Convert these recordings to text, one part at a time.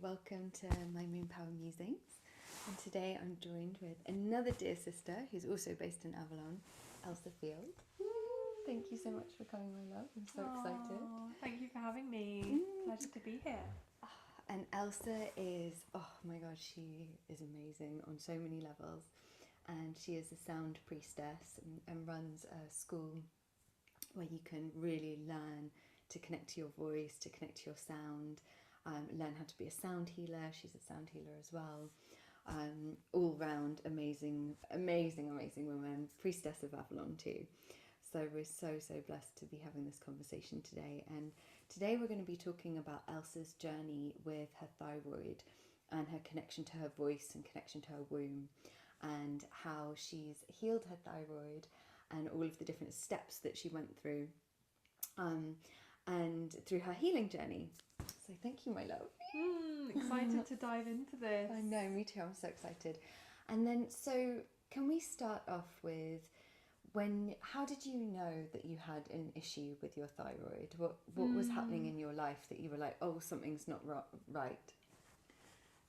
welcome to my Moon Power Musings. And today I'm joined with another dear sister who's also based in Avalon, Elsa Field. Thank you so much for coming, my love. I'm so excited. Thank you for having me. Pleasure to be here. And Elsa is, oh my god, she is amazing on so many levels. And she is a sound priestess and runs a school where you can really learn to connect to your voice, to connect to your sound, learn how to be a sound healer. She's a sound healer as well. All round amazing woman, priestess of Avalon too. So we're so blessed to be having this conversation today. And today we're going to be talking about Elsa's journey with her thyroid and her connection to her voice and connection to her womb, and how she's healed her thyroid and all of the different steps that she went through and through her healing journey. So thank you, my love. Excited to dive into this. I know, me too. I'm so excited. And then, so can we start off with how did you know that you had an issue with your thyroid? What was happening in your life that you were like, oh, something's not right?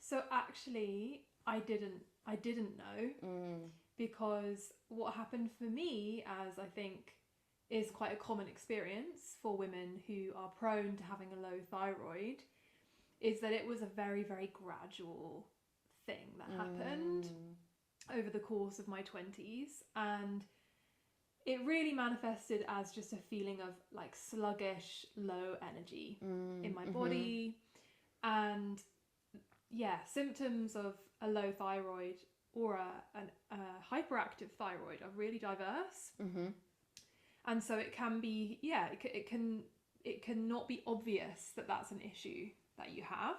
So actually, I didn't know because what happened for me, as I think is quite a common experience for women who are prone to having a low thyroid, is that it was a very, very gradual thing that happened over the course of my 20s, and it really manifested as just a feeling of like sluggish, low energy in my body, and symptoms of a low thyroid or a hyperactive thyroid are really diverse. And so it can be, it can not be obvious that that's an issue that you have.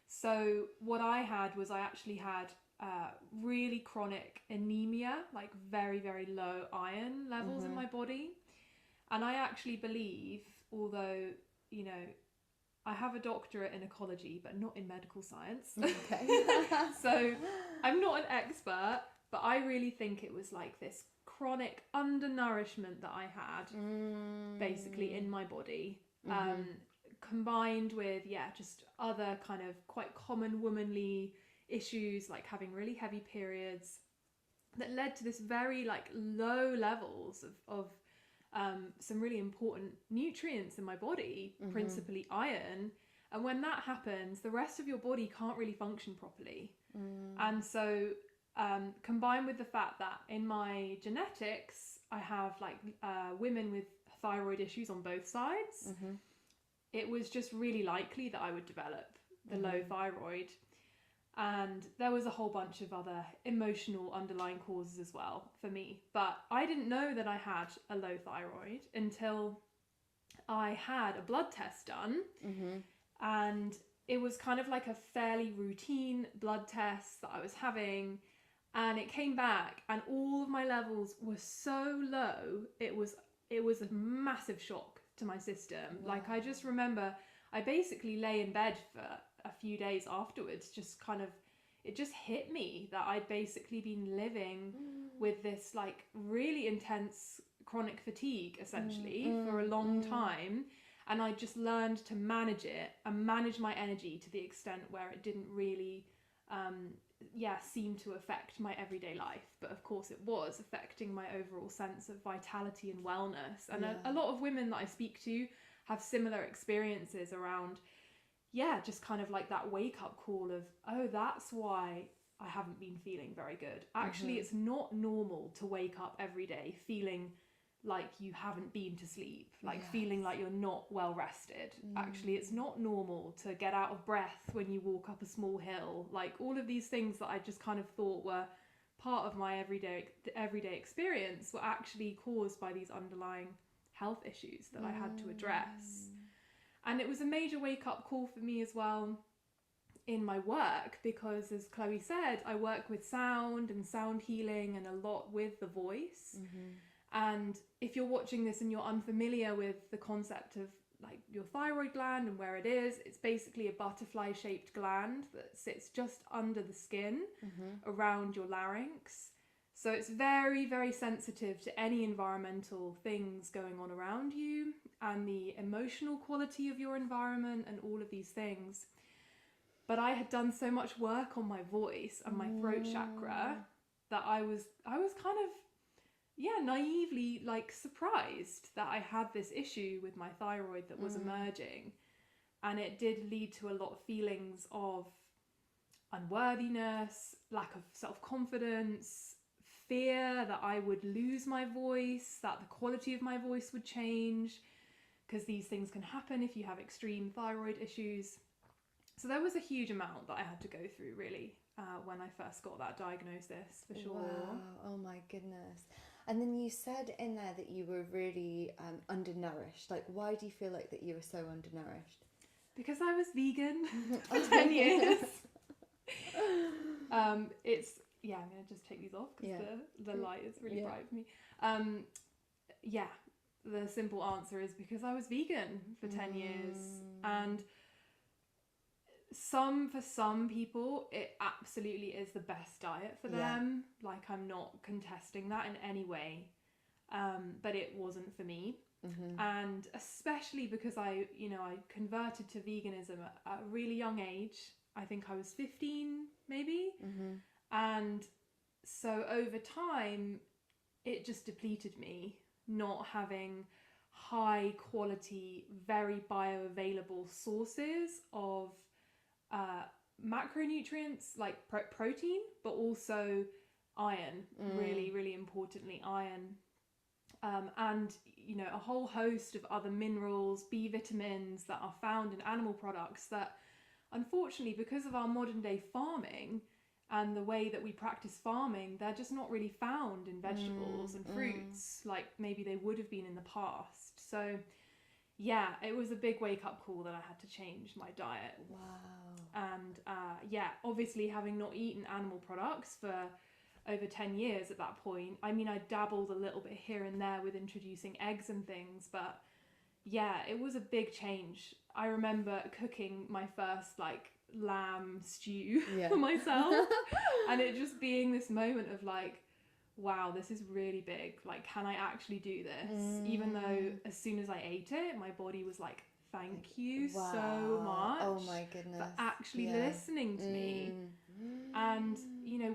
So what I had was I actually had really chronic anemia, like very, very low iron levels in my body. And I actually believe, although, you know, I have a doctorate in ecology, but not in medical science. Okay. So I'm not an expert, but I really think it was like this chronic undernourishment that I had basically in my body, combined with just other kind of quite common womanly issues like having really heavy periods, that led to this very like low levels of some really important nutrients in my body, principally iron. And when that happens, the rest of your body can't really function properly. And so combined with the fact that in my genetics I have like women with thyroid issues on both sides, it was just really likely that I would develop the low thyroid. And there was a whole bunch of other emotional underlying causes as well for me, but I didn't know that I had a low thyroid until I had a blood test done. And it was kind of like a fairly routine blood test that I was having. And it came back and all of my levels were so low, it was a massive shock to my system. Wow. Like I just remember I basically lay in bed for a few days afterwards, just kind of, it just hit me that I'd basically been living with this like really intense chronic fatigue essentially for a long time. And I just learned to manage it and manage my energy to the extent where it didn't really seem to affect my everyday life. But of course it was affecting my overall sense of vitality and wellness. And a lot of women that I speak to have similar experiences around, just kind of like that wake up call of, oh, that's why I haven't been feeling very good. Actually, it's not normal to wake up every day feeling like you haven't been to sleep, like feeling like you're not well rested. Actually, it's not normal to get out of breath when you walk up a small hill. Like all of these things that I just kind of thought were part of my everyday experience were actually caused by these underlying health issues that I had to address. And it was a major wake up call for me as well in my work, because as Chloe said, I work with sound and sound healing and a lot with the voice. And if you're watching this and you're unfamiliar with the concept of like your thyroid gland and where it is, it's basically a butterfly shaped gland that sits just under the skin around your larynx. So it's very, very sensitive to any environmental things going on around you and the emotional quality of your environment and all of these things. But I had done so much work on my voice and my throat chakra that I was kind of, naively like surprised that I had this issue with my thyroid that was emerging. And it did lead to a lot of feelings of unworthiness, lack of self-confidence, fear that I would lose my voice, that the quality of my voice would change, because these things can happen if you have extreme thyroid issues. So there was a huge amount that I had to go through, really, when I first got that diagnosis, for sure. Wow. Oh my goodness. And then you said in there that you were really undernourished. Like, why do you feel like that you were so undernourished? Because I was vegan for 10 years. I'm going to just take these off because the light is really bright for me. The simple answer is because I was vegan for 10 years. And for some people, it absolutely is the best diet for them. Like, I'm not contesting that in any way. But it wasn't for me. And especially because I converted to veganism at a really young age. I think I was 15 maybe. And so over time, it just depleted me, not having high quality, very bioavailable sources of macronutrients like protein, but also iron, really, really importantly, iron. And, a whole host of other minerals, B vitamins that are found in animal products that, unfortunately, because of our modern day farming and the way that we practice farming, they're just not really found in vegetables and fruits like maybe they would have been in the past. So, it was a big wake-up call that I had to change my diet. Wow. And, obviously having not eaten animal products for over 10 years at that point. I mean, I dabbled a little bit here and there with introducing eggs and things, but it was a big change. I remember cooking my first like lamb stew for myself, and it just being this moment of like, wow, this is really big. Like, can I actually do this? Even though as soon as I ate it, my body was like, thank you so much. Oh my goodness. For actually listening to me. And,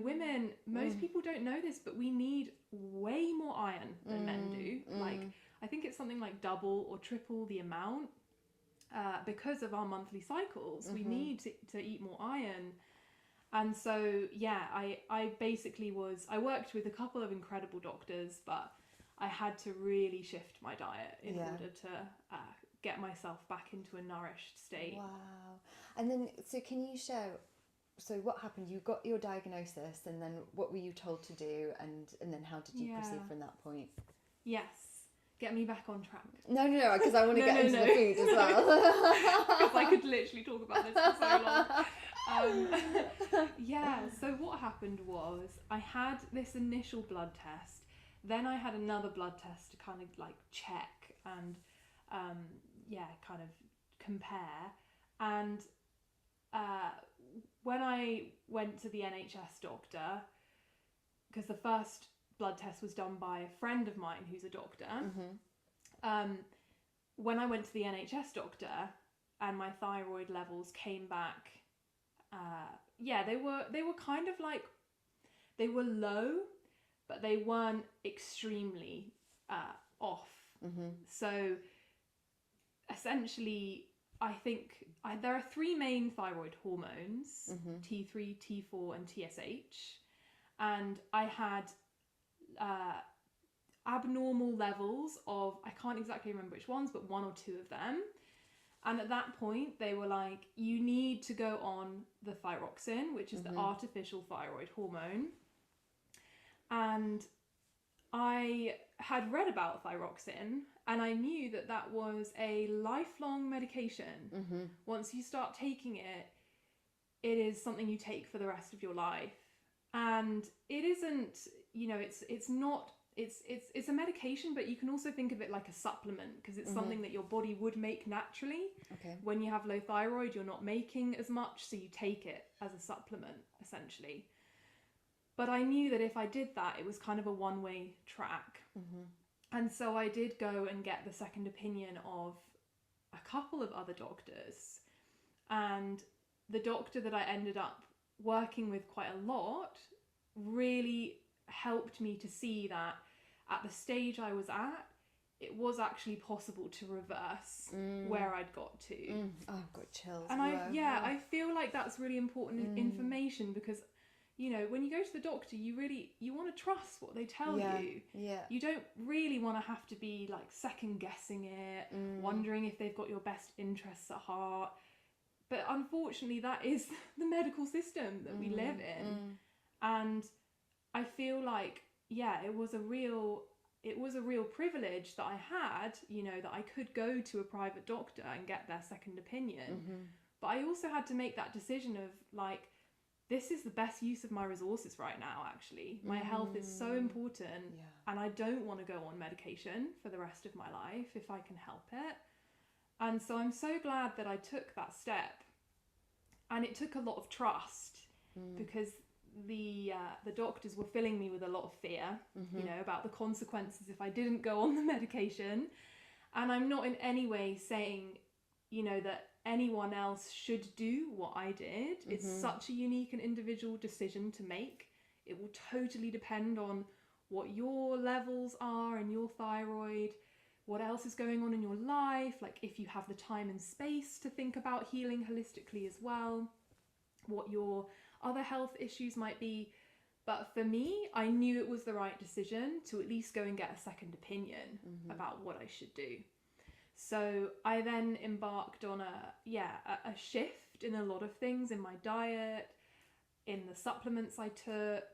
women, most people don't know this, but we need way more iron than men do. Like, I think it's something like double or triple the amount because of our monthly cycles. We need to eat more iron. And so, I basically I worked with a couple of incredible doctors, but I had to really shift my diet in order to get myself back into a nourished state. Wow. And then, so can you share, so what happened? You got your diagnosis, and then what were you told to do, and then how did you proceed from that point? Yes. Get me back on track. No, because I want to get into the food as well. Because I could literally talk about this for so long. So what happened was I had this initial blood test. Then I had another blood test to kind of like check and kind of compare. And when I went to the NHS doctor, because the first blood test was done by a friend of mine who's a doctor, when I went to the NHS doctor and my thyroid levels came back, they were kind of like, they were low, but they weren't extremely off. So essentially, I think there are three main thyroid hormones, T3, T4 and TSH. And I had abnormal levels of, I can't exactly remember which ones, but one or two of them. And at that point, they were like, you need to go on the thyroxine, which is the artificial thyroid hormone. And I had read about thyroxine, and I knew that that was a lifelong medication. Once you start taking it, it is something you take for the rest of your life. And it isn't, it's a medication, but you can also think of it like a supplement, because it's something that your body would make naturally. When you have low thyroid, you're not making as much, so you take it as a supplement, essentially. But I knew that if I did that, it was kind of a one-way track. And so I did go and get the second opinion of a couple of other doctors. And the doctor that I ended up working with quite a lot really helped me to see that at the stage I was at, it was actually possible to reverse where I'd got to. Oh, I've got chills. And I feel like that's really important information, because, you know, when you go to the doctor, you want to trust what they tell you. Yeah. You don't really want to have to be like second guessing it, wondering if they've got your best interests at heart. But unfortunately, that is the medical system that we live in. And I feel like, it was a real privilege that I had, you know, that I could go to a private doctor and get their second opinion. But I also had to make that decision of like, this is the best use of my resources right now, actually. My health is so important, and I don't want to go on medication for the rest of my life if I can help it. And so I'm so glad that I took that step. And it took a lot of trust, because the doctors were filling me with a lot of fear, you know, about the consequences if I didn't go on the medication. And I'm not in any way saying, you know, that anyone else should do what I did. It's such a unique and individual decision to make. It will totally depend on what your levels are and your thyroid, what else is going on in your life, like if you have the time and space to think about healing holistically as well, what your other health issues might be. But for me, I knew it was the right decision to at least go and get a second opinion about what I should do. So I then embarked on a shift in a lot of things in my diet, in the supplements I took,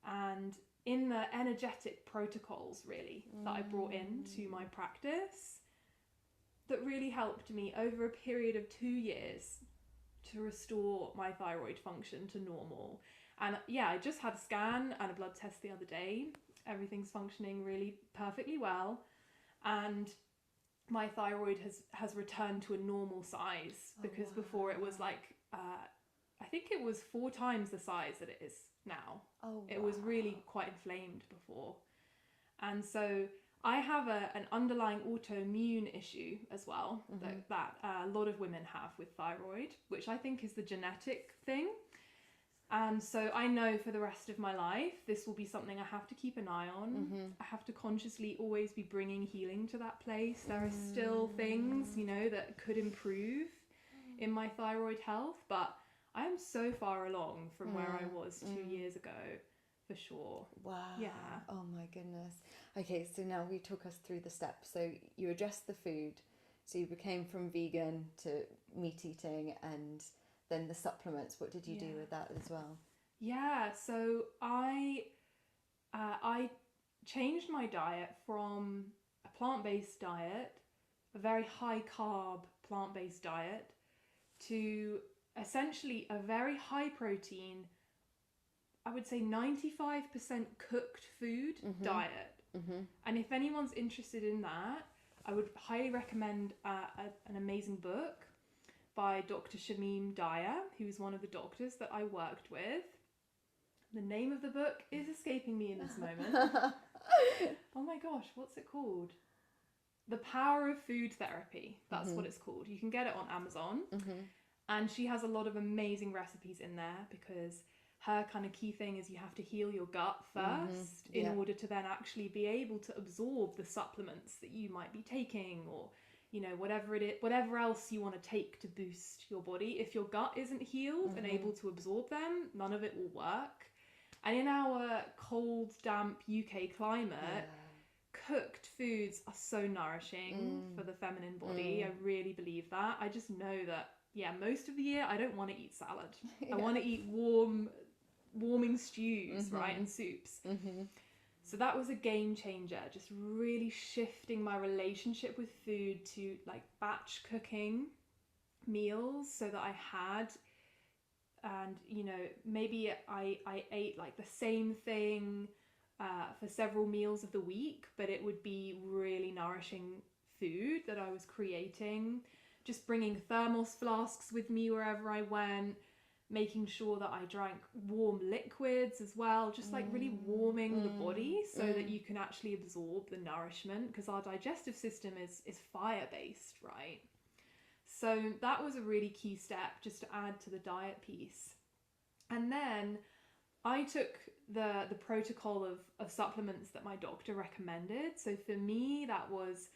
and in the energetic protocols really that I brought into my practice, that really helped me over a period of 2 years to restore my thyroid function to normal. And I just had a scan and a blood test the other day. Everything's functioning really perfectly well, and my thyroid has returned to a normal size, because before it was like I think it was 4 times the size that it is now. It was really quite inflamed before. And so I have an underlying autoimmune issue as well, that a lot of women have with thyroid, which I think is the genetic thing. And so I know for the rest of my life, this will be something I have to keep an eye on. I have to consciously always be bringing healing to that place. There are still things, you know, that could improve in my thyroid health, but I am so far along from where I was 2 years ago, for sure. Wow. Yeah. Oh my goodness. Okay, so now we took us through the steps. So you addressed the food. So you became from vegan to meat eating, and then the supplements. What did you do with that as well? Yeah, so I changed my diet from a plant-based diet, a very high carb plant-based diet, to essentially a very high protein, I would say 95% cooked food diet. And if anyone's interested in that, I would highly recommend an amazing book by Dr. Shamim Dyer, who's one of the doctors that I worked with. The name of the book is escaping me in this moment. Oh my gosh, what's it called? The Power of Food Therapy. That's what it's called. You can get it on Amazon. And she has a lot of amazing recipes in there, because her kind of key thing is you have to heal your gut first in order to then actually be able to absorb the supplements that you might be taking, or, you know, whatever else you want to take to boost your body. If your gut isn't healed and able to absorb them, none of it will work. And in our cold, damp UK climate, cooked foods are so nourishing for the feminine body. I really believe that. I just know that, most of the year I don't want to eat salad. I want to eat warming stews, right, and soups. So that was a game changer, just really shifting my relationship with food to like batch cooking meals, so that I had, and you know, maybe I ate like the same thing for several meals of the week, but it would be really nourishing food that I was creating. Just bringing thermos flasks with me wherever I went, making sure that I drank warm liquids as well, just like really warming the body so that you can actually absorb the nourishment, because our digestive system is fire-based, right? So that was a really key step, just to add to the diet piece. And then I took the protocol of supplements that my doctor recommended. So for me, that was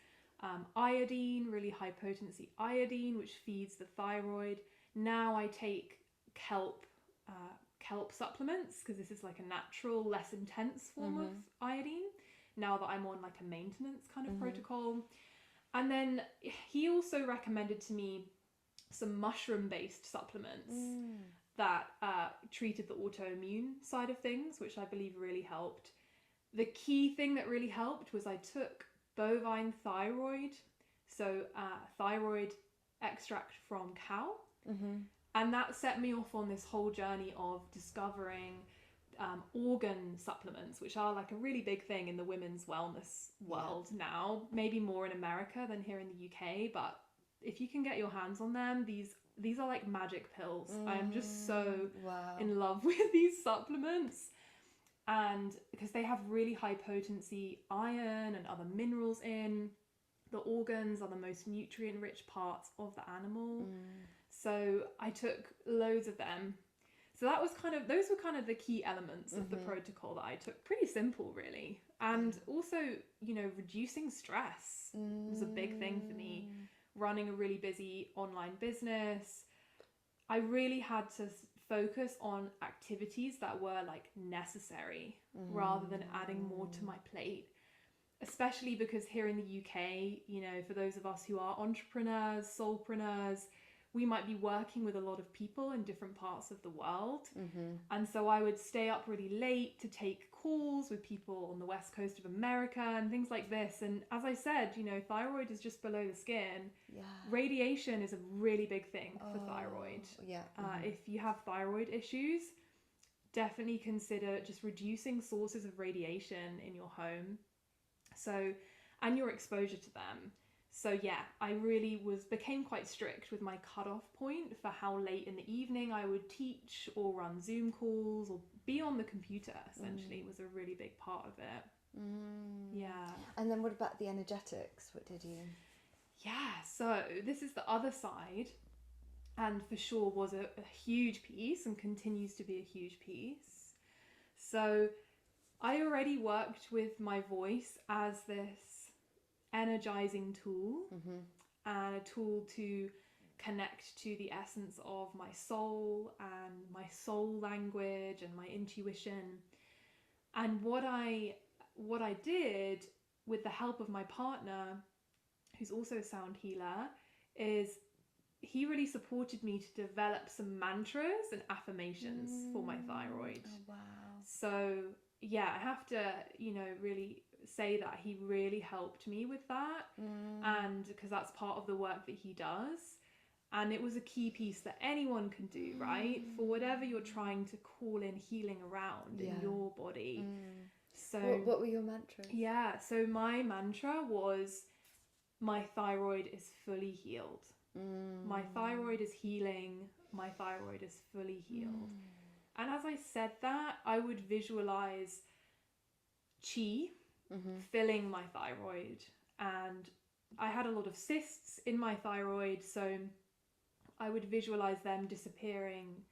iodine, really high potency iodine, which feeds the thyroid. Now I take kelp supplements, because this is like a natural, less intense form of iodine, now that I'm on like a maintenance kind of protocol. And then he also recommended to me some mushroom-based supplements that treated the autoimmune side of things, which I believe really helped. The key thing that really helped was I took bovine thyroid, so thyroid extract from cow, and that set me off on this whole journey of discovering organ supplements, which are like a really big thing in the women's wellness world now, maybe more in America than here in the UK, but if you can get your hands on them, these are like magic pills. I am just so in love with these supplements, and because they have really high potency iron and other minerals in. The organs are the most nutrient rich parts of the animal. So I took loads of them. So that was those were kind of the key elements of the protocol that I took. Pretty simple, really. And also, reducing stress was a big thing for me. Running a really busy online business, I really had to focus on activities that were like necessary rather than adding more to my plate. Especially because here in the UK, for those of us who are entrepreneurs, soulpreneurs, we might be working with a lot of people in different parts of the world. And so I would stay up really late to take calls with people on the west coast of America and things like this. And as I said, thyroid is just below the skin. Radiation is a really big thing for thyroid. If you have thyroid issues, definitely consider just reducing sources of radiation in your home. So, and your exposure to them. So yeah, I really became quite strict with my cutoff point for how late in the evening I would teach or run Zoom calls or be on the computer, essentially, was a really big part of it. Yeah. And then what about the energetics? What did you... Yeah, so this is the other side, and for sure was a huge piece and continues to be a huge piece. So I already worked with my voice as this energizing tool and a tool to connect to the essence of my soul and my soul language and my intuition. And what I did with the help of my partner, who's also a sound healer, is he really supported me to develop some mantras and affirmations for my thyroid. Oh, wow. So yeah, I have to, really say that he really helped me with that. And because that's part of the work that he does. And it was a key piece that anyone can do, right? For whatever you're trying to call in healing around in your body. So what were your mantras? Yeah, so my mantra was, my thyroid is fully healed. My thyroid is healing. My thyroid is fully healed. And as I said that, I would visualize chi filling my thyroid. And I had a lot of cysts in my thyroid, so I would visualize them disappearing,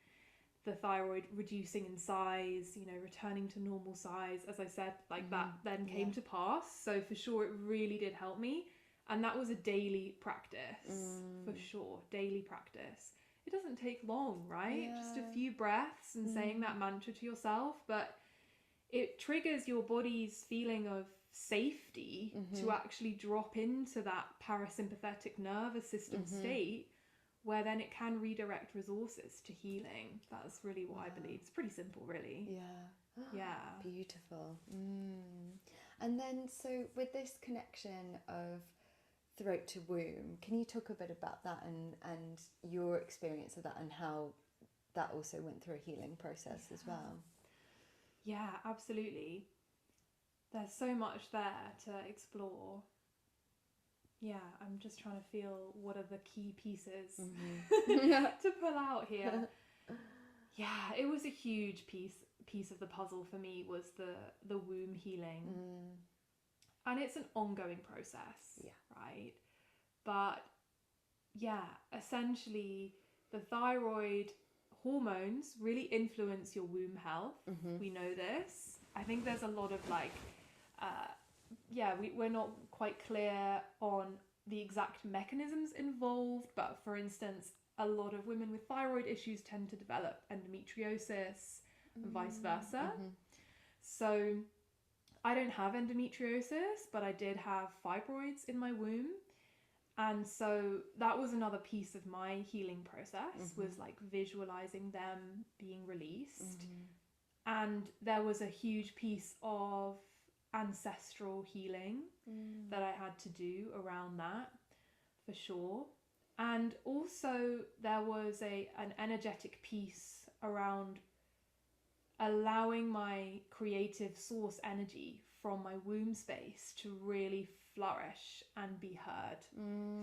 the thyroid reducing in size, returning to normal size. As I said, like that then came to pass. So for sure, it really did help me. And that was a daily practice, for sure, daily practice. It doesn't take long, right? Just a few breaths and saying that mantra to yourself, but it triggers your body's feeling of safety to actually drop into that parasympathetic nervous system state, where then it can redirect resources to healing. That's really what I believe. It's pretty simple, really. Yeah. Beautiful. And then, so with this connection of throat to womb, can you talk a bit about that and your experience of that and how that also went through a healing process as well? Yeah, absolutely. There's so much there to explore. Yeah, I'm just trying to feel what are the key pieces to pull out here. Yeah, it was a huge piece of the puzzle for me, was the womb healing. And it's an ongoing process, right? But essentially the thyroid hormones really influence your womb health. We know this. I think there's a lot of we're not quite clear on the exact mechanisms involved, but for instance, a lot of women with thyroid issues tend to develop endometriosis and vice versa. So I don't have endometriosis, but I did have fibroids in my womb. And so that was another piece of my healing process, was like visualizing them being released. And there was a huge piece of ancestral healing that I had to do around that, for sure. And also there was an energetic piece around allowing my creative source energy from my womb space to really flourish and be heard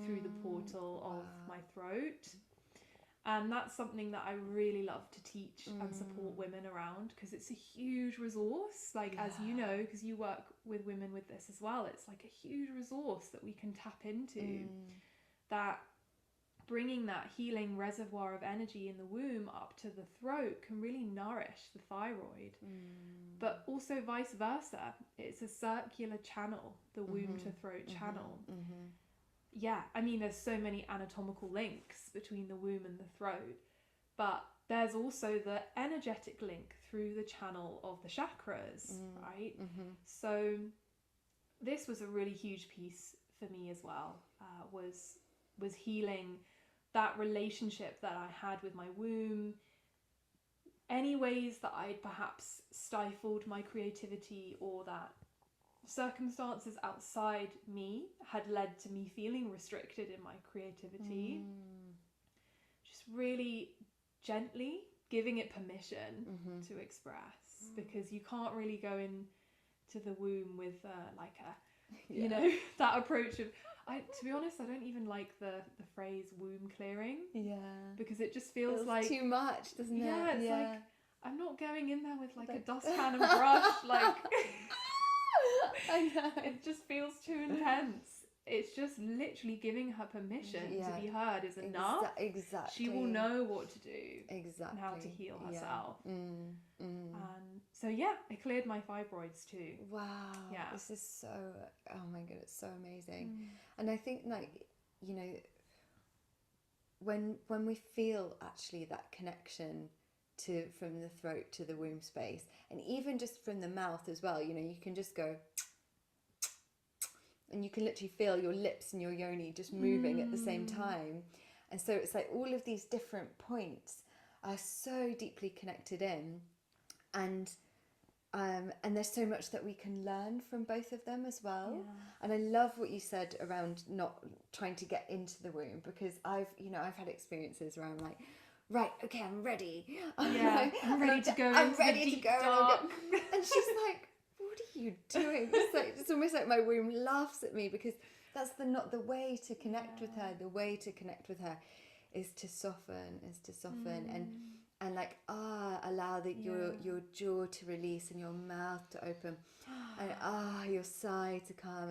through the portal of my throat. And that's something that I really love to teach and support women around, because it's a huge resource, like, as you know, because you work with women with this as well, it's like a huge resource that we can tap into, that bringing that healing reservoir of energy in the womb up to the throat can really nourish the thyroid. But also vice versa, it's a circular channel, the womb to throat channel. Yeah, I mean, there's so many anatomical links between the womb and the throat, but there's also the energetic link through the channel of the chakras, right? So this was a really huge piece for me as well, was healing that relationship that I had with my womb, any ways that I'd perhaps stifled my creativity, or that circumstances outside me had led to me feeling restricted in my creativity. Just really gently giving it permission to express, because you can't really go into the womb with you know, that approach of, to be honest, I don't even like the phrase womb clearing, because it just feels like too much, doesn't it? It's like, I'm not going in there with like a dustpan and brush, like I know. It just feels too intense. It's just literally giving her permission to be heard is enough. Exactly. She will know what to do. Exactly. And how to heal herself. And so yeah, I cleared my fibroids too. Wow. Yeah. This is so, oh my god, it's so amazing. And I think, like, you know, when we feel actually that connection from the throat to the womb space, and even just from the mouth as well, you know, you can just go, and you can literally feel your lips and your yoni just moving at the same time. And so it's like all of these different points are so deeply connected in, and there's so much that we can learn from both of them as well. And I love what you said around not trying to get into the womb, because I've had experiences where I'm like, right, okay, I'm ready. I'm ready to go. I'm ready to go. And she's like, what are you doing? It's almost like my womb laughs at me, because that's not the way to connect with her. The way to connect with her is to soften, and like allow your jaw to release and your mouth to open, and your sigh to come,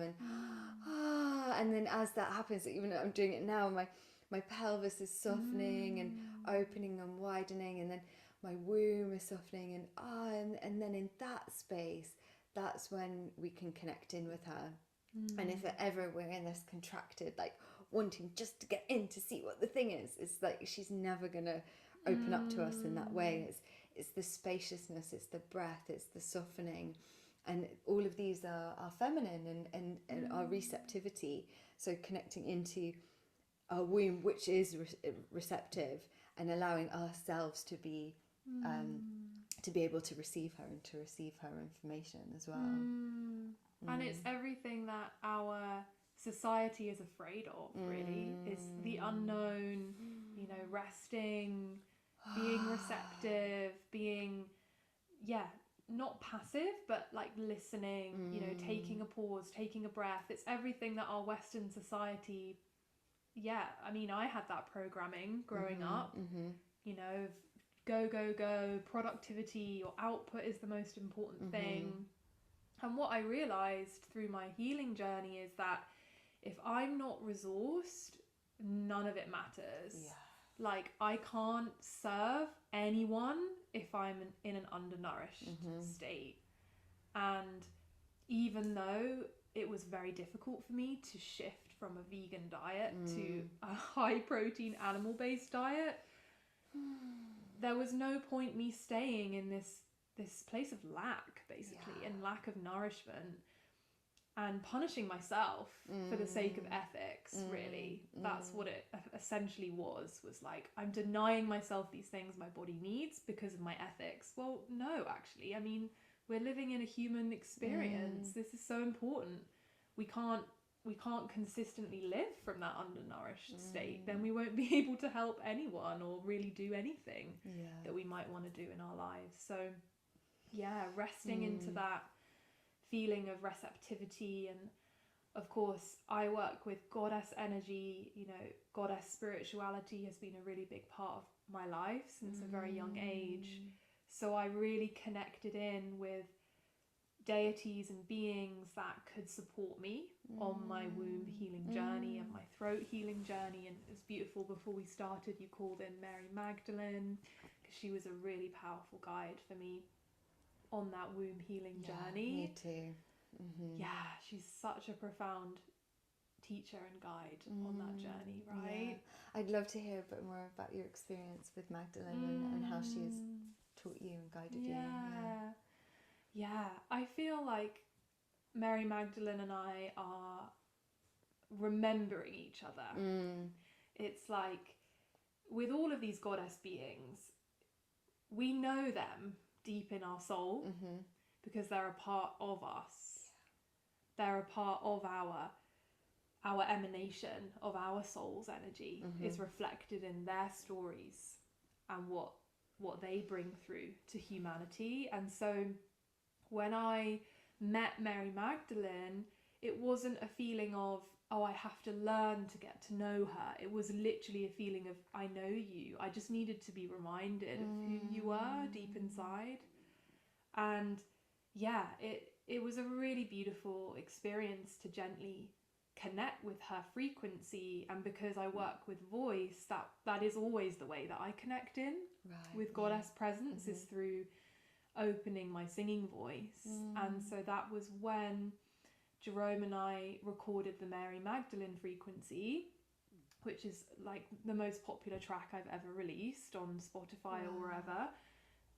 and then as that happens, even though I'm doing it now, my pelvis is softening and opening and widening, and then my womb is softening, and then in that space, that's when we can connect in with her. And if ever we're in this contracted, like wanting just to get in to see what the thing is, it's like she's never gonna open up to us in that way. It's the spaciousness, it's the breath, it's the softening, and all of these are feminine and our receptivity. So connecting into our womb, which is receptive, and allowing ourselves to be able to receive her and to receive her information as well. And it's everything that our society is afraid of, really, is the unknown, you know, resting, being receptive, being, not passive, but like listening, you know, taking a pause, taking a breath. It's everything that our Western society, I mean, I had that programming growing up, you know, go, productivity, your output is the most important thing. And what I realized through my healing journey is that if I'm not resourced, none of it matters. Yeah. Like, I can't serve anyone if I'm in an undernourished state. And even though it was very difficult for me to shift from a vegan diet to a high protein animal based diet, there was no point me staying in this place of lack, basically, and lack of nourishment, and punishing myself for the sake of ethics. Really, that's what it essentially was like, I'm denying myself these things my body needs because of my ethics. Well, no, actually, I mean, we're living in a human experience. This is so important. We can't consistently live from that undernourished state. Then we won't be able to help anyone or really do anything that we might want to do in our lives. So yeah, resting into that feeling of receptivity. And of course, I work with goddess energy. You know, goddess spirituality has been a really big part of my life since a very young age. So I really connected in with deities and beings that could support me on my womb healing journey and my throat healing journey. And it was beautiful. Before we started, you called in Mary Magdalene, because she was a really powerful guide for me on that womb healing journey. Me too. Yeah, she's such a profound teacher and guide on that journey, right? Yeah. I'd love to hear a bit more about your experience with Magdalene and how she's taught you and guided you. Yeah, I feel like Mary Magdalene and I are remembering each other. It's like, with all of these goddess beings, we know them deep in our soul because they're a part of us. They're a part of our emanation, of our soul's energy is reflected in their stories and what they bring through to humanity. And so when I met Mary Magdalene, it wasn't a feeling of, oh, I have to learn to get to know her. It was literally a feeling of, I know you. I just needed to be reminded of who you were deep inside. And yeah, it was a really beautiful experience to gently connect with her frequency. And because I work with voice, that is always the way that I connect in with goddess presence, is through opening my singing voice. And so that was when Jerome and I recorded the Mary Magdalene frequency, which is like the most popular track I've ever released on Spotify or wherever.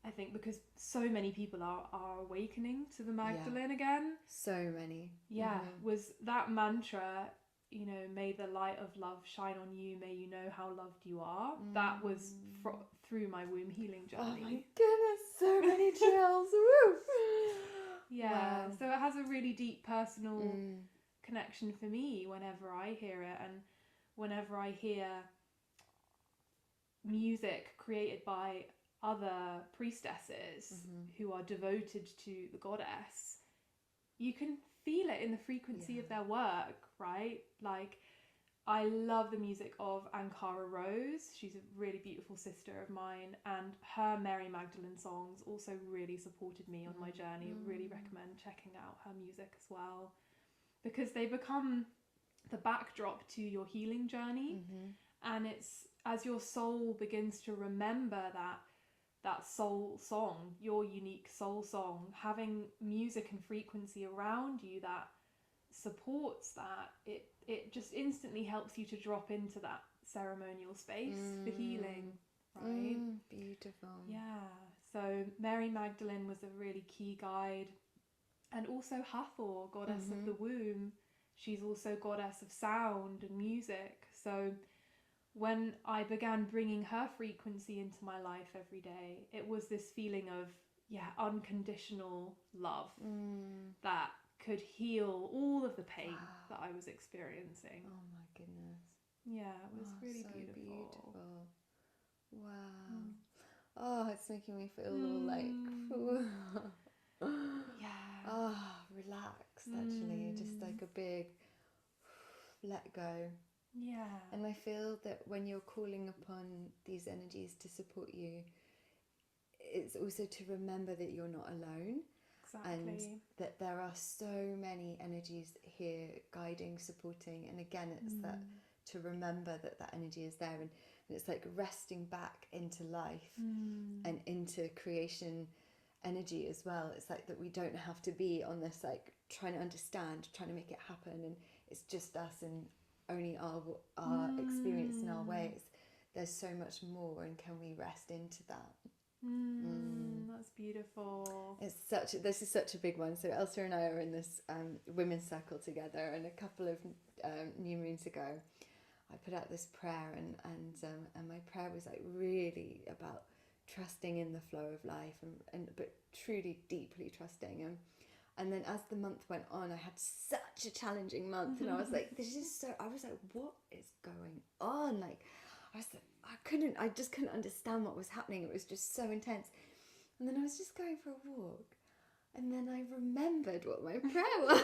I think because so many people are awakening to the Magdalene again. So many. Yeah, was that mantra, you know, may the light of love shine on you, may you know how loved you are. That was through my womb healing journey. Oh my goodness, so many chills. Woo! Yeah, so it has a really deep personal connection for me whenever I hear it, and whenever I hear music created by other priestesses who are devoted to the goddess, you can feel it in the frequency of their work, right? Like, I love the music of Ankara Rose. She's a really beautiful sister of mine, and her Mary Magdalene songs also really supported me on my journey. I really recommend checking out her music as well, because they become the backdrop to your healing journey. And it's as your soul begins to remember that soul song, your unique soul song, having music and frequency around you that supports that, it just instantly helps you to drop into that ceremonial space for healing, right? Beautiful. Yeah, so Mary Magdalene was a really key guide. And also Hathor, goddess of the womb, she's also goddess of sound and music. So when I began bringing her frequency into my life every day, it was this feeling of, unconditional love that could heal all of the pain that I was experiencing. Oh my goodness. Yeah, it was really so beautiful. Wow. Oh, it's making me feel all like, relaxed, actually. Just like a big let go. Yeah. And I feel that when you're calling upon these energies to support you, it's also to remember that you're not alone. Exactly. And that there are so many energies here guiding, supporting. And again, it's that to remember that that energy is there, and it's like resting back into life and into creation energy as well. It's like that we don't have to be on this like trying to understand, trying to make it happen, and it's just us and only our experience in our ways. There's so much more, and can we rest into that? That's beautiful. This is such a big one. So Elsa and I are in this women's circle together, and a couple of new moons ago I put out this prayer, and my prayer was like really about trusting in the flow of life, and but truly deeply trusting. And then as the month went on, I had such a challenging month, and I was like, I was like, what is going on? Like, I just couldn't understand what was happening. It was just so intense. And then I was just going for a walk, and then I remembered what my prayer was,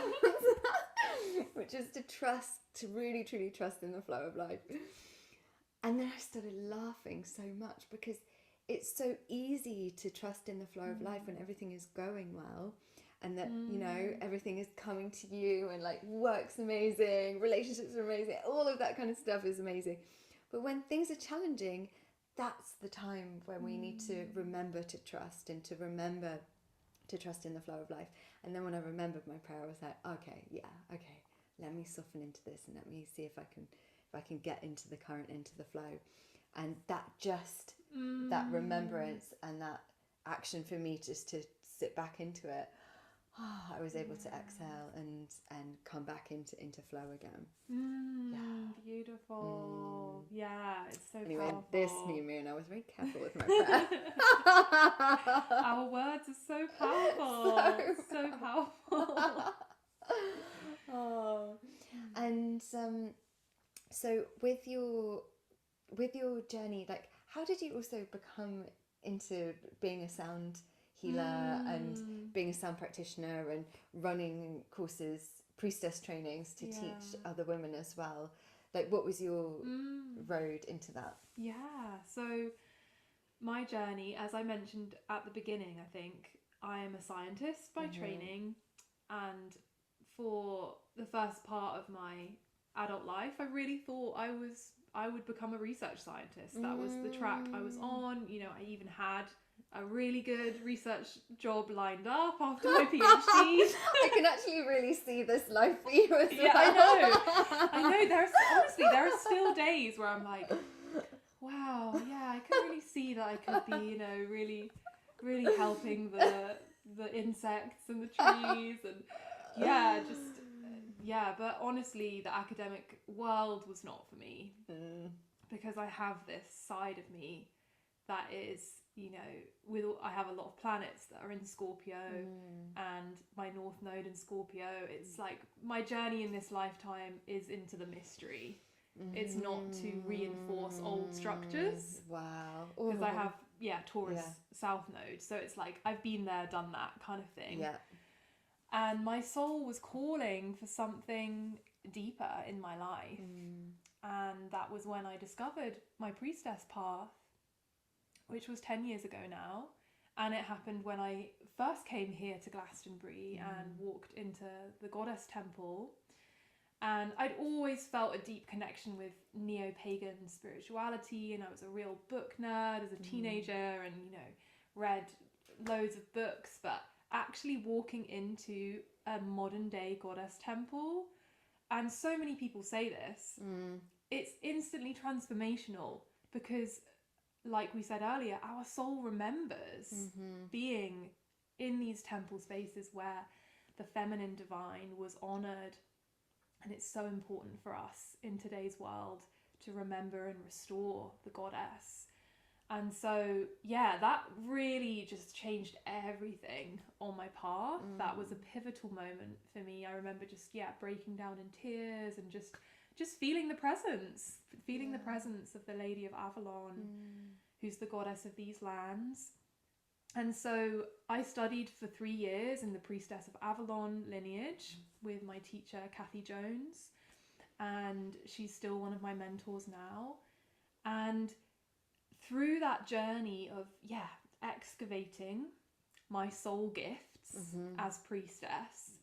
which is to really, truly trust in the flow of life. And then I started laughing so much, because it's so easy to trust in the flow of life when everything is going well, and that, you know, everything is coming to you, and like work's amazing, relationships are amazing, all of that kind of stuff is amazing. But when things are challenging, that's the time when we need to remember to trust, and to remember to trust in the flow of life. And then when I remembered my prayer, I was like, okay, let me soften into this, and let me see if I can get into the current, into the flow. And that just that remembrance and that action for me, just to sit back into it, I was able to exhale and come back into flow again. Beautiful. Yeah, it's so anyway, powerful. This new moon, I was very careful with my prayer. Our words are so powerful. So powerful. And so with your journey, like, how did you also become into being a sound healer and being a sound practitioner and running courses, priestess trainings to teach other women as well? Like, what was your road into that? Yeah, so my journey, as I mentioned at the beginning, I think I am a scientist by training, and for the first part of my adult life, I really thought I would become a research scientist. That was the track I was on. You know, I even had a really good research job lined up after my PhD. I can actually really see this life for you as well. Yeah, I know. There are still days where I'm like, wow, yeah, I can really see that I could be, you know, really, really helping the insects and the trees, and but honestly, the academic world was not for me, because I have this side of me that is, you know, I have a lot of planets that are in Scorpio, and my North Node in Scorpio. It's like my journey in this lifetime is into the mystery. It's not to reinforce old structures. Wow. Because I have, Taurus South Node. So it's like I've been there, done that kind of thing. Yeah. And my soul was calling for something deeper in my life. And that was when I discovered my priestess path, which was 10 years ago now. And it happened when I first came here to Glastonbury and walked into the goddess temple. And I'd always felt a deep connection with neo-pagan spirituality, and I was a real book nerd as a teenager, and, you know, read loads of books. But actually walking into a modern day goddess temple, and so many people say this, it's instantly transformational, because, like we said earlier, our soul remembers being in these temple spaces where the feminine divine was honoured. And it's so important for us in today's world to remember and restore the goddess. And so, that really just changed everything on my path. That was a pivotal moment for me. I remember just, breaking down in tears and just feeling the presence of the Lady of Avalon, who's the goddess of these lands. And so I studied for 3 years in the Priestess of Avalon lineage with my teacher, Kathy Jones. And she's still one of my mentors now. And through that journey of, excavating my soul gifts as priestess,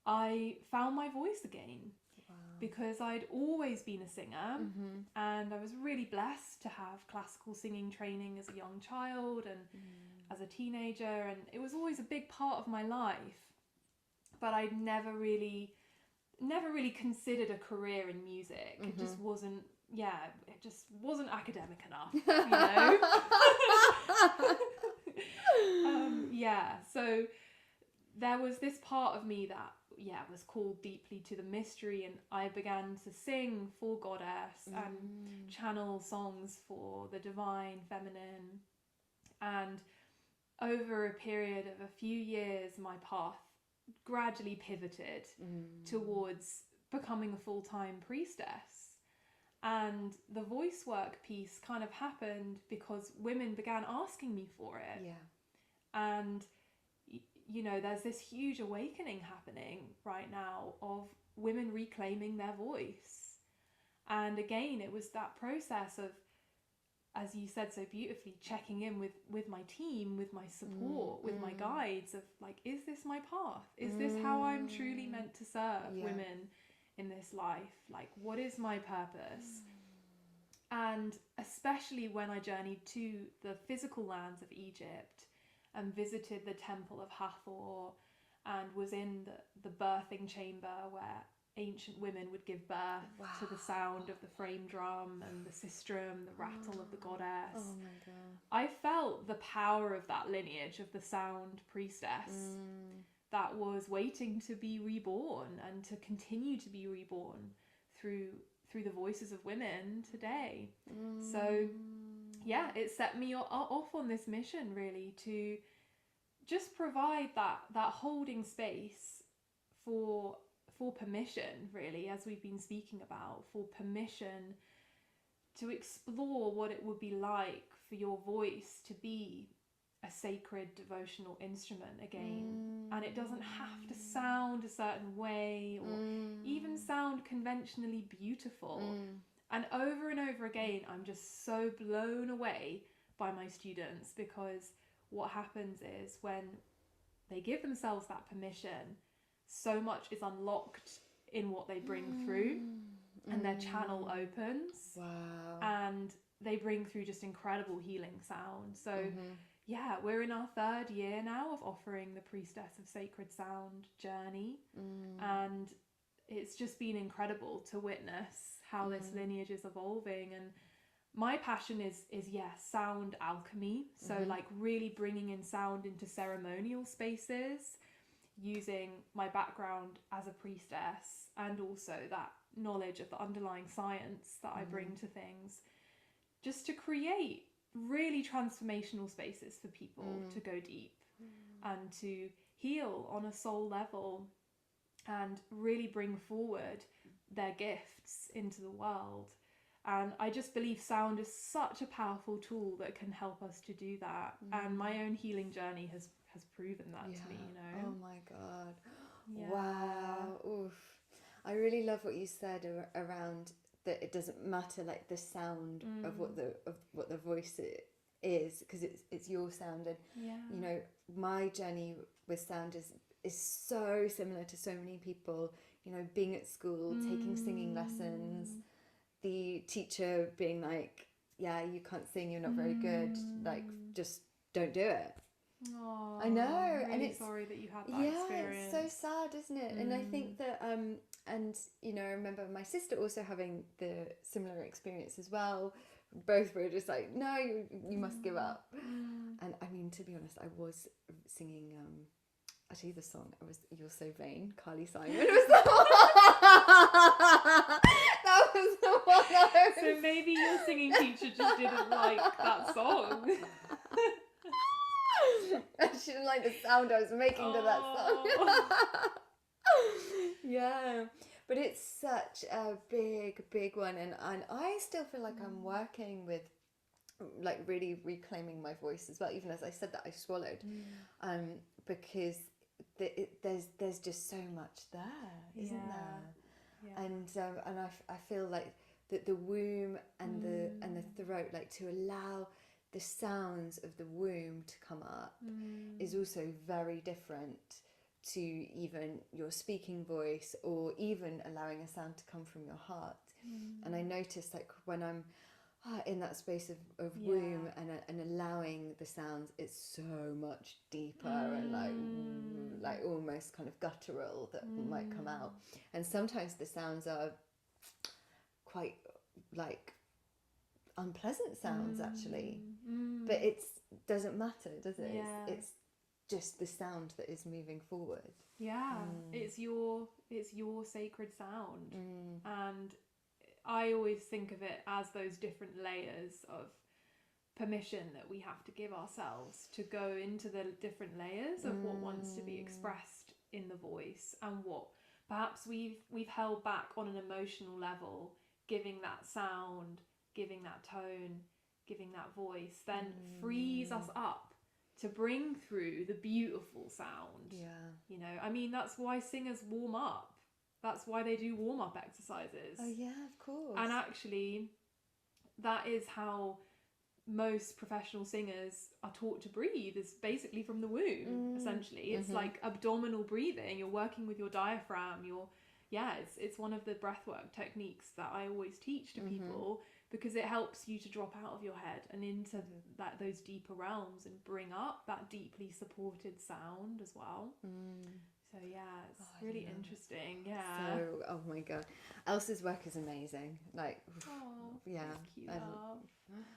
I found my voice again. because I'd always been a singer, and I was really blessed to have classical singing training as a young child and as a teenager, and it was always a big part of my life, but I'd never really considered a career in music. It just wasn't academic enough, you know. So there was this part of me that was called deeply to the mystery, and I began to sing for Goddess and channel songs for the divine feminine, and over a period of a few years my path gradually pivoted towards becoming a full-time priestess. And the voice work piece kind of happened because women began asking me for it. And you know, there's this huge awakening happening right now of women reclaiming their voice. And again, it was that process of, as you said so beautifully, checking in with my team, with my support, with my guides, of like, is this my path? Is this how I'm truly meant to serve women in this life? Like, what is my purpose? And especially when I journeyed to the physical lands of Egypt and visited the temple of Hathor and was in the birthing chamber where ancient women would give birth to the sound of the frame drum and the sistrum, the rattle of the goddess. Oh my God. I felt the power of that lineage of the sound priestess that was waiting to be reborn and to continue to be reborn through the voices of women today. So it set me off on this mission, really, to just provide that holding space for permission, really, as we've been speaking about, for permission to explore what it would be like for your voice to be a sacred devotional instrument again. And it doesn't have to sound a certain way or even sound conventionally beautiful. And over again, I'm just so blown away by my students, because what happens is when they give themselves that permission, so much is unlocked in what they bring through, and their channel opens. And they bring through just incredible healing sound. So we're in our 3rd year now of offering the Priestess of Sacred Sound journey, and it's just been incredible to witness how this lineage is evolving. And my passion is sound alchemy, so like really bringing in sound into ceremonial spaces, using my background as a priestess and also that knowledge of the underlying science that I bring to things, just to create really transformational spaces for people to go deep and to heal on a soul level and really bring forward their gifts into the world. And I just believe sound is such a powerful tool that can help us to do that. And my own healing journey has proven that to me, you know. Oh my God. Wow. Oof. I really love what you said around that it doesn't matter, like the sound of what the voice is, because it's your sound. And you know, my journey with sound is so similar to so many people. You know, being at school, taking singing lessons, the teacher being like, yeah, you can't sing, you're not very good, like just don't do it. Oh, I know, I'm really and it's sorry that you had that experience. It's so sad, isn't it? And I think that and you know, I remember my sister also having the similar experience as well. Both were just like, no, you must give up. And I mean, to be honest, I was singing actually the song, it was You're So Vain, Carly Simon was the one. That was the one I was... So maybe your singing teacher just didn't like that song. She didn't like the sound I was making to that song. Yeah, but it's such a big one, and I still feel like I'm working with like really reclaiming my voice as well, even as I said that I swallowed, because there's just so much there, isn't there? And I feel like that the womb and the throat, like to allow the sounds of the womb to come up is also very different to even your speaking voice, or even allowing a sound to come from your heart. And I notice, like, when I'm in that space of womb and allowing the sounds, it's so much deeper and like almost kind of guttural that might come out. And sometimes the sounds are quite like unpleasant sounds actually, but it doesn't matter, does it? It's just the sound that is moving forward. It's your sacred sound. And I always think of it as those different layers of permission that we have to give ourselves to go into the different layers of what wants to be expressed in the voice, and what perhaps we've held back on an emotional level, giving that sound, giving that tone, giving that voice, then frees us up to bring through the beautiful sound. You know, I mean, that's why singers warm up. That's why they do warm-up exercises. Oh yeah, of course. And actually, that is how most professional singers are taught to breathe, is basically from the womb, essentially. It's like abdominal breathing. You're working with your diaphragm. It's one of the breathwork techniques that I always teach to people, because it helps you to drop out of your head and into those deeper realms and bring up that deeply supported sound as well. So it's really interesting. So, oh my god, Elsa's work is amazing. Like, thank you,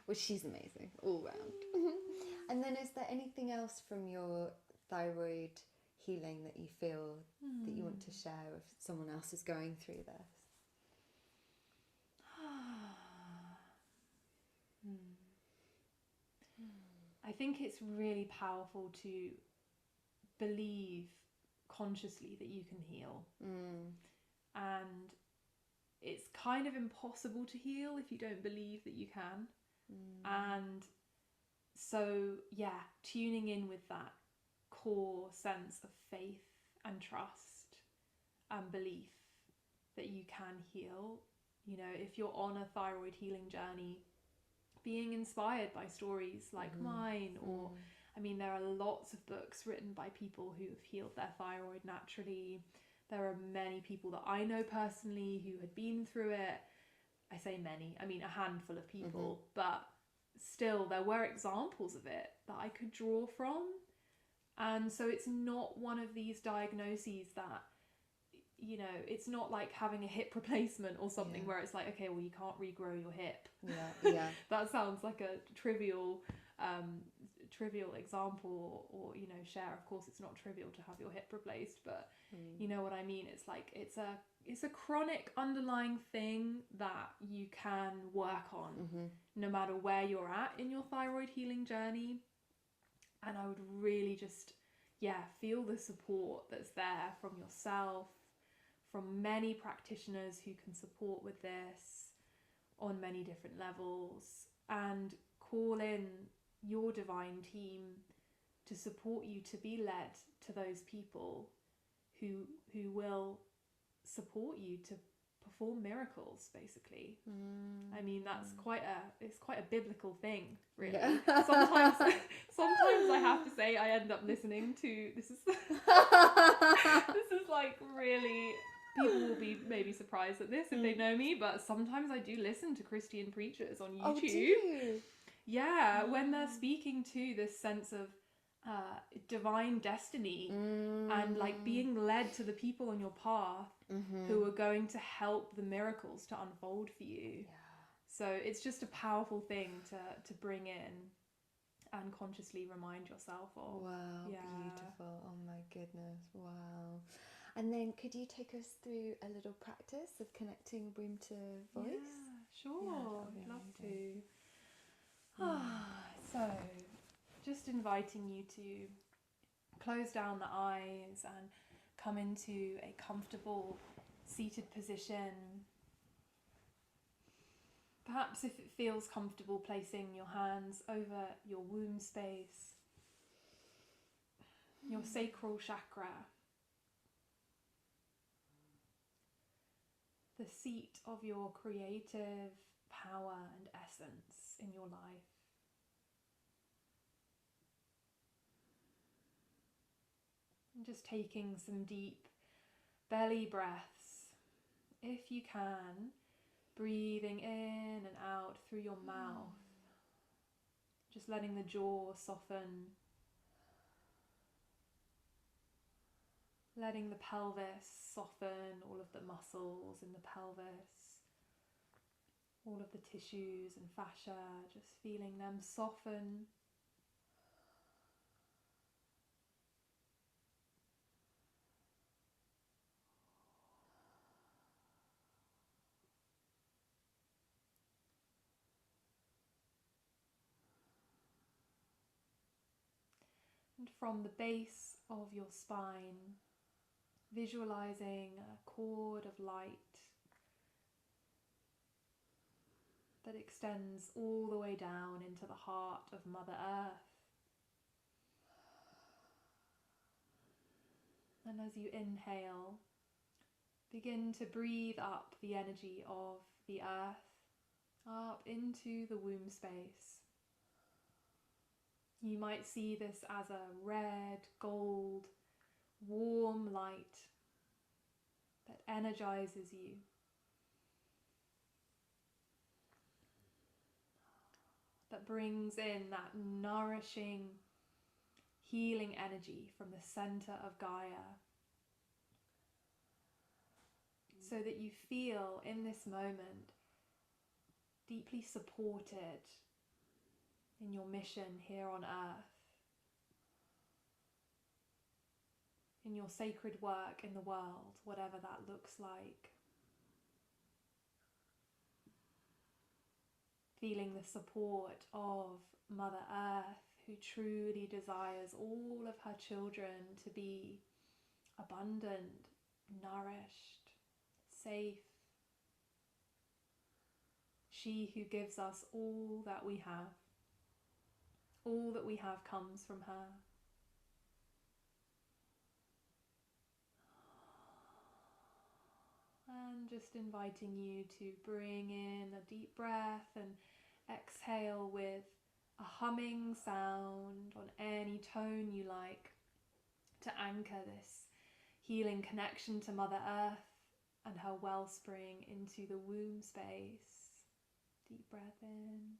well, she's amazing all round. And then, is there anything else from your thyroid healing that you feel that you want to share if someone else is going through this? I think it's really powerful to believe consciously that you can heal. And it's kind of impossible to heal if you don't believe that you can. And so, tuning in with that core sense of faith and trust and belief that you can heal. You know, if you're on a thyroid healing journey, being inspired by stories like mine, or I mean, there are lots of books written by people who have healed their thyroid naturally. There are many people that I know personally who had been through it. I say many, I mean a handful of people, but still there were examples of it that I could draw from. And so it's not one of these diagnoses that, you know, it's not like having a hip replacement or something where it's like, okay, well, you can't regrow your hip. That sounds like a trivial example, or you know, share. Of course it's not trivial to have your hip replaced, but you know what I mean. It's like it's a chronic underlying thing that you can work on no matter where you're at in your thyroid healing journey. And I would really just feel the support that's there from yourself, from many practitioners who can support with this on many different levels, and call in your divine team to support you, to be led to those people who will support you to perform miracles, basically. I mean, it's quite a biblical thing, really. Sometimes I have to say I end up listening to this is like really, people will be maybe surprised at this if they know me, but sometimes I do listen to Christian preachers on YouTube. Oh, do you? Yeah, when they're speaking to this sense of divine destiny and like being led to the people on your path who are going to help the miracles to unfold for you. So it's just a powerful thing to bring in and consciously remind yourself of. Wow, beautiful. Oh my goodness, wow. And then could you take us through a little practice of connecting womb to voice? Yeah, sure. I'd love to. So, just inviting you to close down the eyes and come into a comfortable seated position. Perhaps if it feels comfortable, placing your hands over your womb space, your sacral chakra, the seat of your creative power and essence in your life. And just taking some deep belly breaths, if you can, breathing in and out through your mouth, just letting the jaw soften, letting the pelvis soften, all of the muscles in the pelvis, all of the tissues and fascia, just feeling them soften. And from the base of your spine, visualizing a cord of light that extends all the way down into the heart of Mother Earth. And as you inhale, begin to breathe up the energy of the earth, up into the womb space. You might see this as a red, gold, warm light that energizes you. That brings in that nourishing, healing energy from the center of Gaia. So that you feel in this moment deeply supported in your mission here on earth, in your sacred work in the world, whatever that looks like. Feeling the support of Mother Earth, who truly desires all of her children to be abundant, nourished, safe. She who gives us all that we have. All that we have comes from her. And just inviting you to bring in a deep breath and exhale with a humming sound on any tone you like to anchor this healing connection to Mother Earth and her wellspring into the womb space. Deep breath in.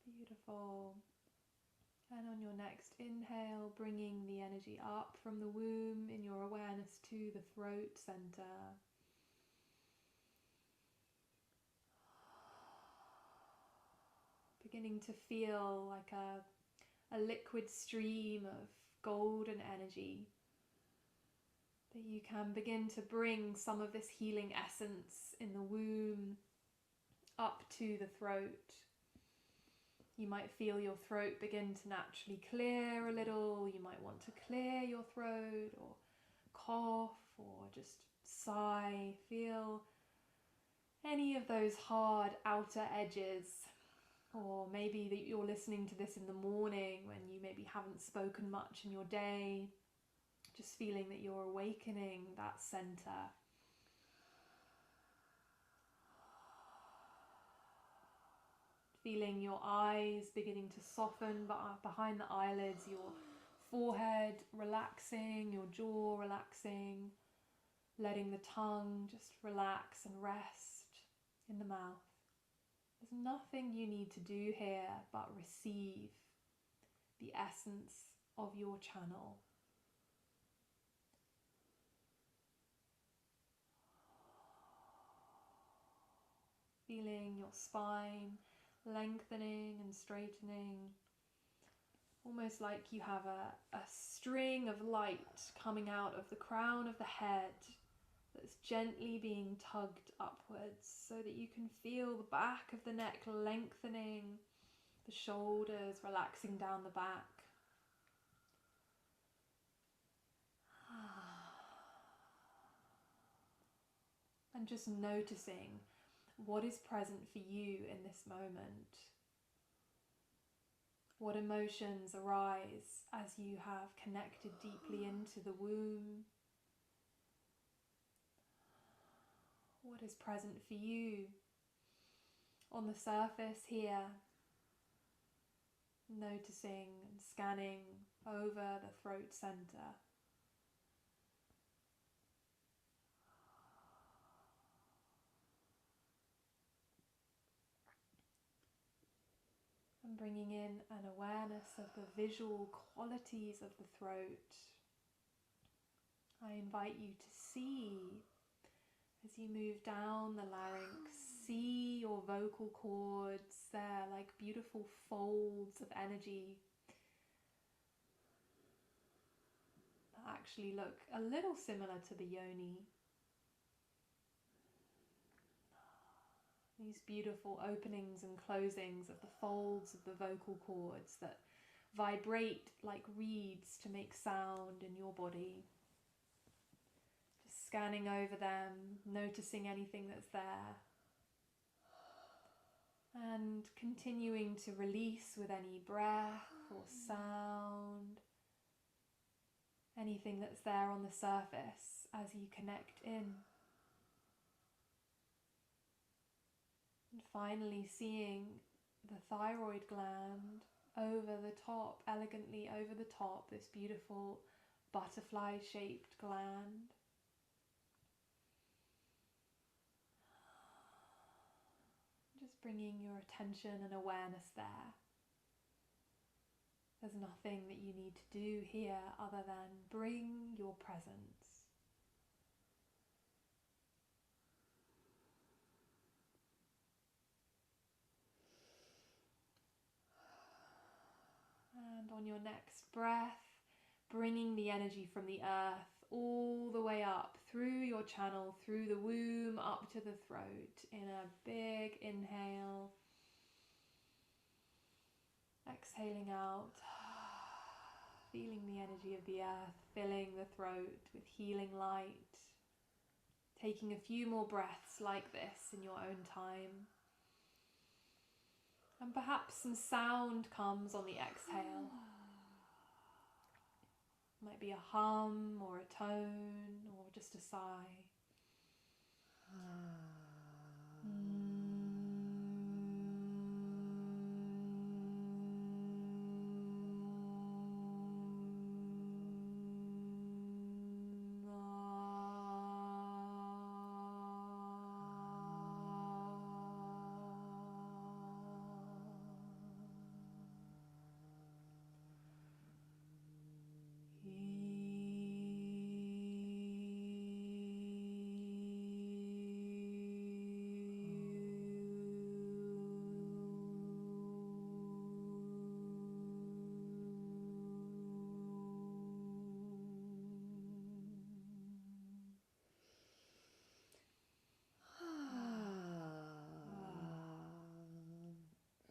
Beautiful. And on your next inhale, bringing the energy up from the womb in your awareness to the throat center. Beginning to feel like a liquid stream of golden energy that you can begin to bring some of this healing essence in the womb up to the throat. You might feel your throat begin to naturally clear a little. You might want to clear your throat or cough or just sigh. Feel any of those hard outer edges. Or maybe that you're listening to this in the morning when you maybe haven't spoken much in your day. Just feeling that you're awakening that center. Feeling your eyes beginning to soften behind the eyelids, your forehead relaxing, your jaw relaxing, letting the tongue just relax and rest in the mouth. There's nothing you need to do here but receive the essence of your channel. Feeling your spine lengthening and straightening, almost like you have a string of light coming out of the crown of the head that's gently being tugged upwards so that you can feel the back of the neck lengthening, the shoulders relaxing down the back. And just noticing what is present for you in this moment? What emotions arise as you have connected deeply into the womb? What is present for you on the surface here? Noticing and scanning over the throat center. And bringing in an awareness of the visual qualities of the throat. I invite you to see, as you move down the larynx, see your vocal cords there like beautiful folds of energy that actually look a little similar to the yoni. These beautiful openings and closings of the folds of the vocal cords that vibrate like reeds to make sound in your body. Just scanning over them, noticing anything that's there. And continuing to release with any breath or sound, anything that's there on the surface as you connect in. And finally seeing the thyroid gland over the top, elegantly over the top, this beautiful butterfly-shaped gland. Just bringing your attention and awareness there. There's nothing that you need to do here other than bring your presence. And on your next breath, bringing the energy from the earth all the way up through your channel, through the womb, up to the throat in a big inhale. Exhaling out, feeling the energy of the earth, filling the throat with healing light. Taking a few more breaths like this in your own time. And perhaps some sound comes on the exhale. Might be a hum or a tone or just a sigh.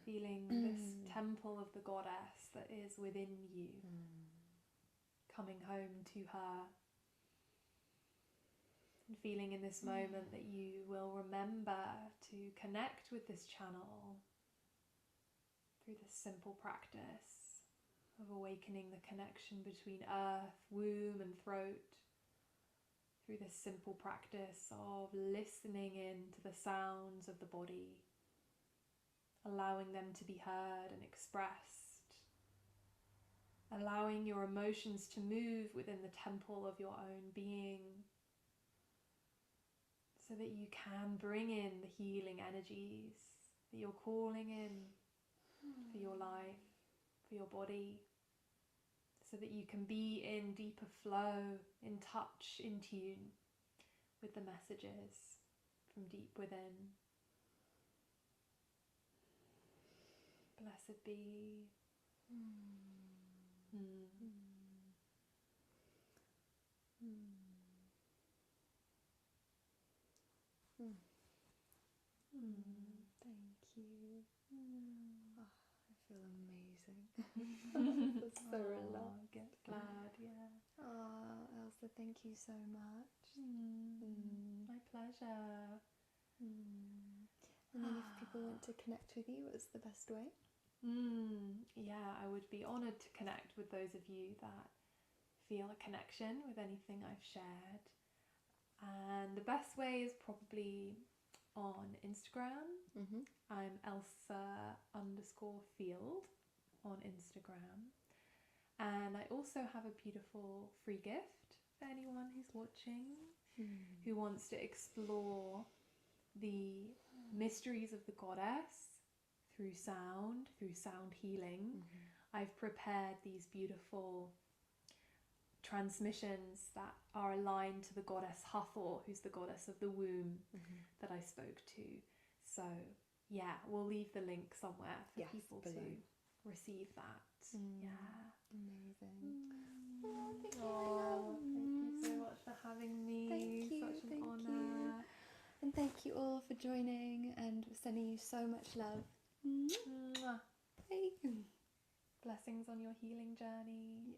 Feeling this temple of the goddess that is within you, coming home to her. And feeling in this moment that you will remember to connect with this channel through this simple practice of awakening the connection between earth, womb and throat. Through this simple practice of listening in to the sounds of the body, allowing them to be heard and expressed, allowing your emotions to move within the temple of your own being so that you can bring in the healing energies that you're calling in for your life, for your body, so that you can be in deeper flow, in touch, in tune with the messages from deep within. Blessed be. Thank you. Oh, I feel amazing. It's so relaxed. Glad, yeah. Oh, Elsa, thank you so much. My pleasure. And then if people want to connect with you, what's the best way? Yeah, I would be honoured to connect with those of you that feel a connection with anything I've shared. And the best way is probably on Instagram. I'm Elsa_field on Instagram. And I also have a beautiful free gift for anyone who's watching who wants to explore the mysteries of the goddess through sound healing. I've prepared these beautiful transmissions that are aligned to the goddess Hathor, who's the goddess of the womb that I spoke to. So yeah, we'll leave the link somewhere for people to receive that. Yeah. Amazing. Thank you so much for having me. Thank you. Such an honour. And thank you all for joining, and sending you so much love. Mwah. Bye. Blessings on your healing journey.